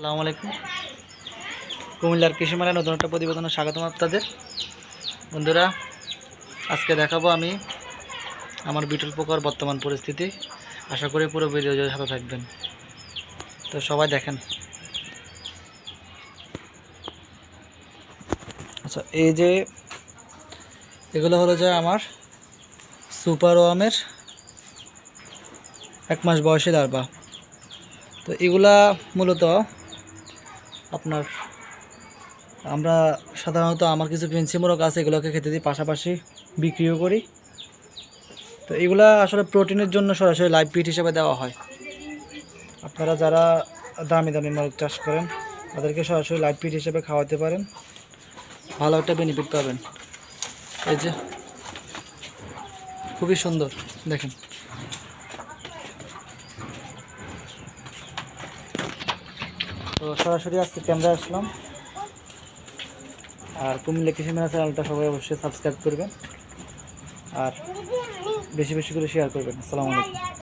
আসসালামু আলাইকুম। কুমিল্লার কৃষি মেলায় নতুন একটা প্রতিবেদনে স্বাগতম আপনাদের। বন্ধুরা, আজকে দেখাবো আমি আমার বিটল পোকার বর্তমান পরিস্থিতি। আশা করি পুরো ভিডিও জুড়ে সাথে থাকবেন। তো সবাই দেখেন। আচ্ছা, এই যে এগুলো হলো যে আমার সুপার ওয়ামের 1 মাস বয়সী লার্ভা। তো এগুলা মূলত আপনার আমরা সাধারণত আমার কিছু পেন্সিমোরক আছে, এগুলোকে খেতে দিই, পাশাপাশি বিক্রিও করি। তো এগুলা আসলে প্রোটিনের জন্য সরাসরি লাইভ ফিড হিসেবে দেওয়া হয়। আপনারা যারা দামি দামি মোরগ চাষ করেন তাদেরকে সরাসরি লাইভ ফিড হিসেবে খাওয়াতে পারেন, ভালো একটা বেনিফিট পাবেন। এই যে খুবই সুন্দর দেখেন। তো সরাসরি আজকে ক্যামেরা আসলাম। আর কুমিল্লা কৃষি মেলা চ্যানেলটা সবাই অবশ্যই সাবস্ক্রাইব করবেন আর বেশি বেশি করে শেয়ার করবেন। আসসালামু আলাইকুম।